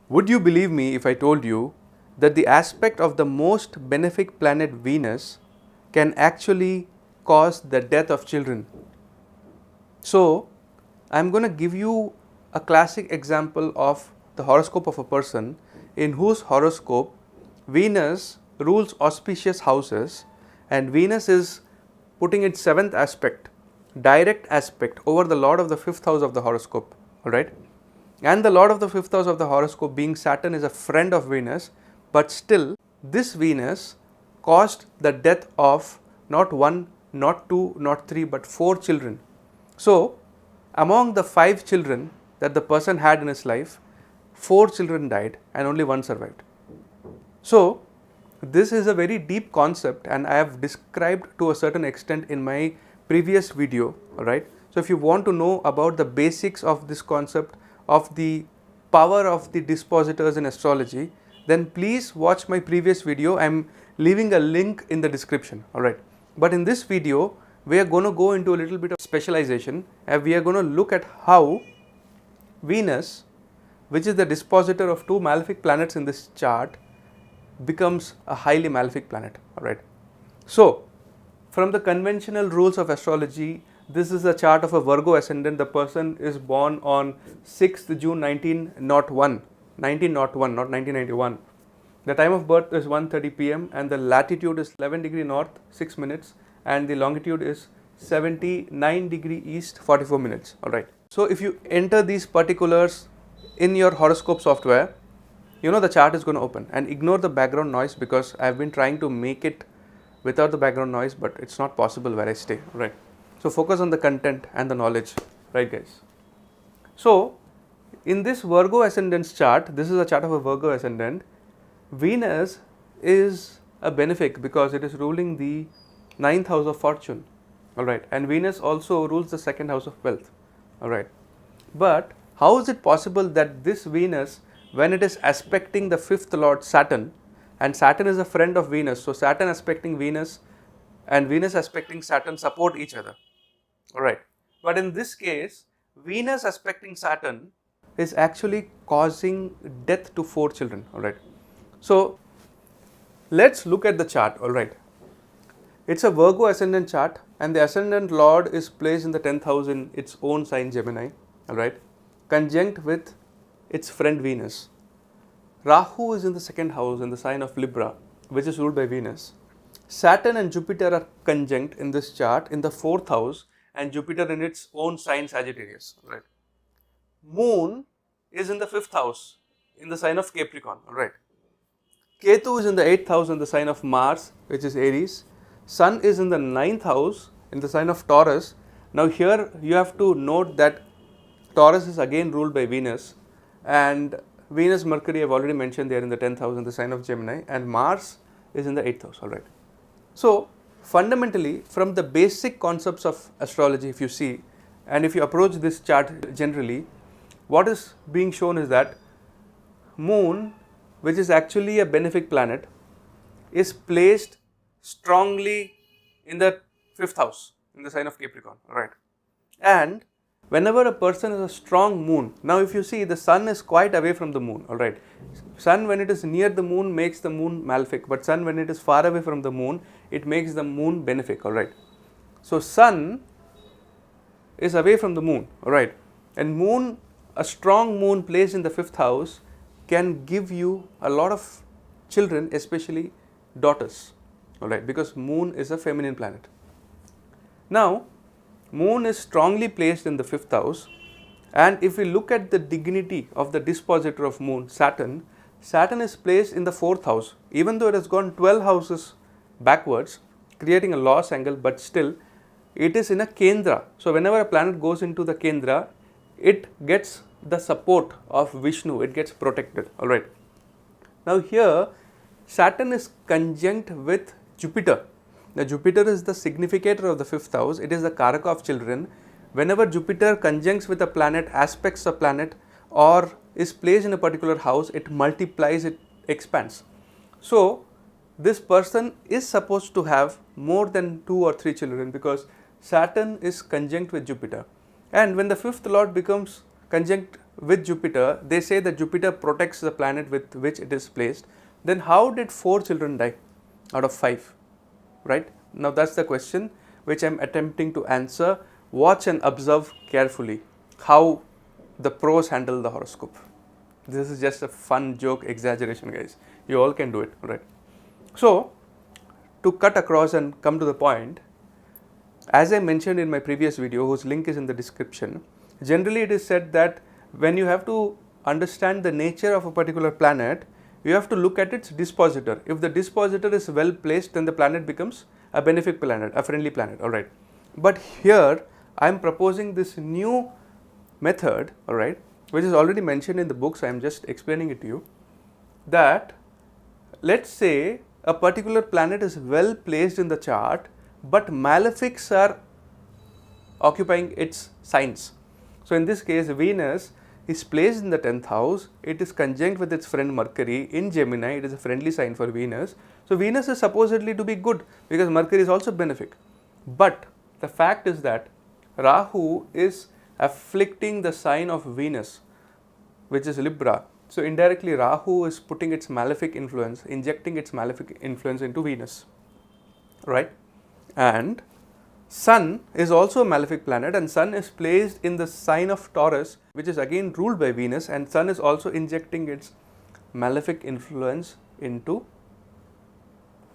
Would you believe me if I told you that the aspect of the most benefic planet Venus can actually cause the death of children? So, I am going to give you a classic example of the horoscope of a person in whose horoscope Venus rules auspicious houses, and Venus is putting its seventh aspect, direct aspect over the Lord of the fifth house of the horoscope, alright. And the Lord of the fifth house of the horoscope, being Saturn, is a friend of Venus, but still this Venus caused the death of not one, not two, not three, but 4 children. So, among the 5 children that the person had in his life, 4 children died and only 1 survived. So, this is a very deep concept and I have described to a certain extent in my previous video, alright. So, if you want to know about the basics of this concept of the power of the dispositors in astrology, then please watch my previous video. I am leaving a link in the description, alright. But in this video, we are going to go into a little bit of specialization and we are going to look at how Venus, which is the dispositor of 2 malefic planets in this chart, becomes a highly malefic planet, alright. So, from the conventional rules of astrology, this is a chart of a Virgo ascendant. The person is born on 6th June 1901, not 1991. The time of birth is 1:30 p.m. and the latitude is 11 degree north 6 minutes and the longitude is 79 degree east 44 minutes, alright. So, if you enter these particulars in your horoscope software, you know the chart is going to open, and ignore the background noise because I have been trying to make it without the background noise, but it's not possible where I stay, right. So, focus on the content and the knowledge, right guys. So, in this Virgo ascendant's chart, this is a chart of a Virgo ascendant. Venus is a benefic because it is ruling the 9th house of fortune, alright, and Venus also rules the 2nd house of wealth, alright. But how is it possible that this Venus, when it is aspecting the 5th lord Saturn, and Saturn is a friend of Venus, so Saturn aspecting Venus and Venus aspecting Saturn support each other, alright. But in this case, Venus aspecting Saturn is actually causing death to 4 children, alright. So, let's look at the chart, alright. It's a Virgo ascendant chart and the ascendant lord is placed in the 10th house in its own sign Gemini, alright, conjunct with its friend Venus. Rahu is in the 2nd house in the sign of Libra, which is ruled by Venus. Saturn and Jupiter are conjunct in this chart in the 4th house and Jupiter in its own sign Sagittarius, right. Moon is in the 5th house in the sign of Capricorn, alright. Ketu is in the 8th house in the sign of Mars, which is Aries. Sun is in the 9th house in the sign of Taurus. Now here you have to note that Taurus is again ruled by Venus, and Venus, Mercury I have already mentioned, they are in the 10th house in the sign of Gemini, and Mars is in the 8th house, alright. So, fundamentally from the basic concepts of astrology, if you see and if you approach this chart generally, what is being shown is that Moon, which is actually a benefic planet, is placed strongly in the 5th house in the sign of Capricorn, alright. And whenever a person has a strong moon, now if you see the sun is quite away from the moon, alright. Sun when it is near the moon makes the moon malefic, but sun when it is far away from the moon, it makes the moon benefic, alright. So, sun is away from the moon, alright, and moon, a strong moon placed in the 5th house can give you a lot of children, especially daughters, alright, because moon is a feminine planet. Now, moon is strongly placed in the 5th house, and if we look at the dignity of the dispositor of moon, Saturn, Saturn is placed in the 4th house, even though it has gone 12 houses backwards, creating a loss angle, but still it is in a Kendra. So, whenever a planet goes into the Kendra, it gets the support of Vishnu, it gets protected, alright. Now, here Saturn is conjunct with Jupiter. Now, Jupiter is the significator of the 5th house, it is the Karaka of children. Whenever Jupiter conjuncts with a planet, aspects a planet, or is placed in a particular house, it multiplies, it expands. So, this person is supposed to have more than 2 or 3 children because Saturn is conjunct with Jupiter. And when the 5th lord becomes conjunct with Jupiter, they say that Jupiter protects the planet with which it is placed. Then how did 4 children die out of 5? Right? Now that's the question which I am attempting to answer. Watch and observe carefully how the pros handle the horoscope. This is just a fun joke exaggeration, guys. You all can do it, right? So, to cut across and come to the point, as I mentioned in my previous video, whose link is in the description, generally it is said that when you have to understand the nature of a particular planet, you have to look at its dispositor. If the dispositor is well placed, then the planet becomes a benefic planet, a friendly planet, alright. But here I am proposing this new method, alright, which is already mentioned in the books. I am just explaining it to you, that let's say a particular planet is well placed in the chart, but malefics are occupying its signs. So in this case, Venus is placed in the 10th house, it is conjunct with its friend Mercury in Gemini, it is a friendly sign for Venus. So Venus is supposedly to be good because Mercury is also benefic. But the fact is that Rahu is afflicting the sign of Venus, which is Libra. So indirectly Rahu is putting its malefic influence, injecting its malefic influence into Venus, right? And Sun is also a malefic planet, and Sun is placed in the sign of Taurus, which is again ruled by Venus, and Sun is also injecting its malefic influence into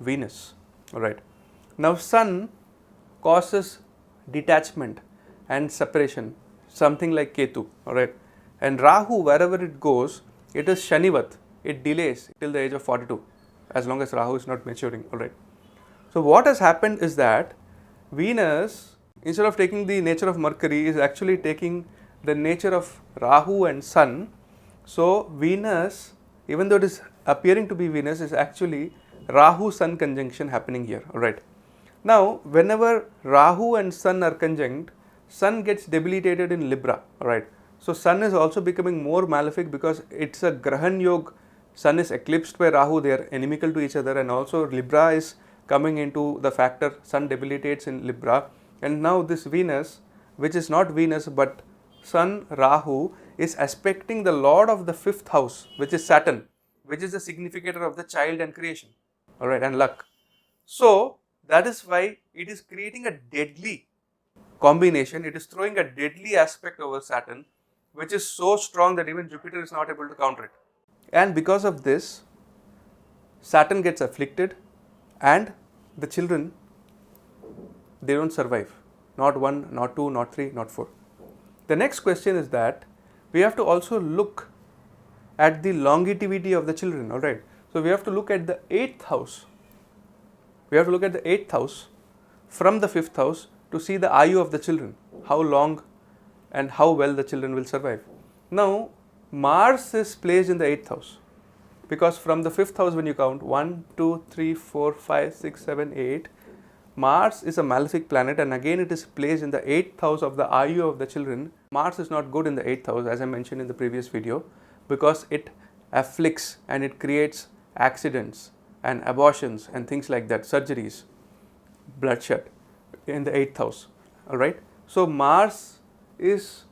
Venus, right? Now Sun causes detachment and separation, something like Ketu, alright, and Rahu, wherever it goes, it is Shanivat, it delays till the age of 42, as long as Rahu is not maturing, alright. So what has happened is that Venus, instead of taking the nature of Mercury, is actually taking the nature of Rahu and Sun. So Venus, even though it is appearing to be Venus, is actually Rahu-Sun conjunction happening here, alright. Now, whenever Rahu and Sun are conjunct, Sun gets debilitated in Libra, alright. So Sun is also becoming more malefic because it's a Grahan Yog. Sun is eclipsed by Rahu, they are inimical to each other, and also Libra is coming into the factor. Sun debilitates in Libra, and now this Venus, which is not Venus but Sun Rahu, is aspecting the lord of the 5th house, which is Saturn, which is the significator of the child and creation, alright, and luck. So that is why it is creating a deadly combination, it is throwing a deadly aspect over Saturn, which is so strong that even Jupiter is not able to counter it. And because of this, Saturn gets afflicted, and the children, they don't survive, not 1, not 2, not 3, not 4. The next question is that we have to also look at the longevity of the children, alright. So we have to look at the 8th house. We have to look at the 8th house from the 5th house to see the Ayu of the children, how long and how well the children will survive. Now Mars is placed in the 8th house, because from the 5th house when you count 1, 2, 3, 4, 5, 6, 7, 8, Mars is a malefic planet, and again it is placed in the 8th house of the Ayu of the children. Mars is not good in the 8th house, as I mentioned in the previous video, because it afflicts and it creates accidents and abortions and things like that, surgeries, bloodshed in the 8th house, alright. So Mars is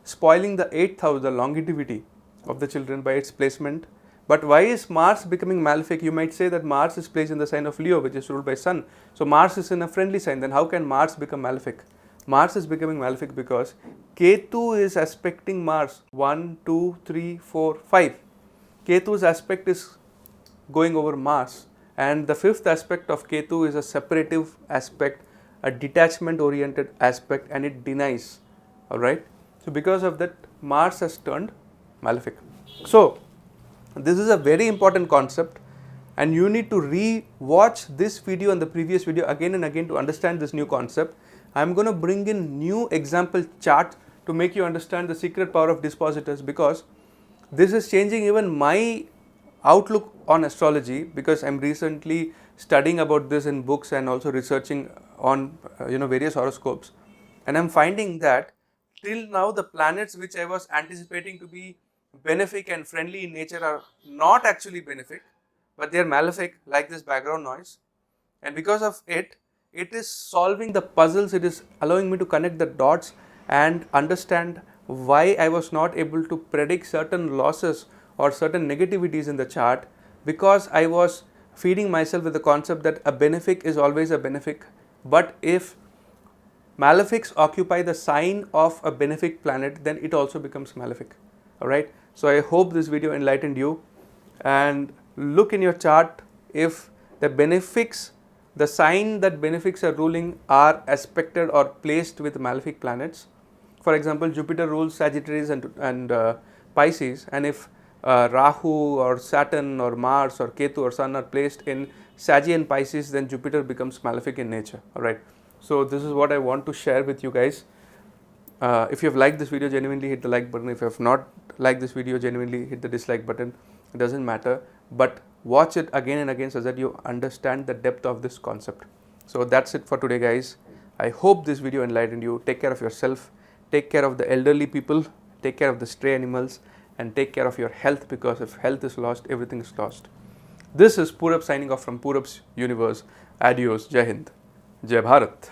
spoiling the 8th house, the longevity of the children by its placement. But why is Mars becoming malefic? You might say that Mars is placed in the sign of Leo, which is ruled by Sun. So Mars is in a friendly sign, then how can Mars become malefic? Mars is becoming malefic because Ketu is aspecting Mars, 1, 2, 3, 4, 5. Ketu's aspect is going over Mars, and the 5th aspect of Ketu is a separative aspect, a detachment oriented aspect, and it denies, alright. So because of that, Mars has turned malefic. So this is a very important concept, and you need to re-watch this video and the previous video again and again to understand this new concept. I am going to bring in new example chart to make you understand the secret power of dispositors, because this is changing even my outlook on astrology, because I am recently studying about this in books and also researching on various horoscopes, and I am finding that till now the planets which I was anticipating to be benefic and friendly in nature are not actually benefic, but they are malefic, like this background noise. And because of it, it is solving the puzzles, it is allowing me to connect the dots and understand why I was not able to predict certain losses or certain negativities in the chart, because I was feeding myself with the concept that a benefic is always a benefic, but if malefics occupy the sign of a benefic planet, then it also becomes malefic. Alright, so I hope this video enlightened you, and look in your chart if the benefics, the sign that benefics are ruling are aspected or placed with malefic planets. For example, Jupiter rules Sagittarius and Pisces, and if Rahu or Saturn or Mars or Ketu or Sun are placed in Saggy and Pisces, then Jupiter becomes malefic in nature. Alright, so this is what I want to share with you guys. If you have liked this video, genuinely hit the like button. If you have not liked this video, genuinely hit the dislike button. It doesn't matter, but watch it again and again so that you understand the depth of this concept. So that's it for today, guys. I hope this video enlightened you. Take care of yourself, take care of the elderly people, take care of the stray animals, and take care of your health, because if health is lost, everything is lost. This is Purab signing off from Purab's universe. Adios, Jai Hind, Jai Bharat.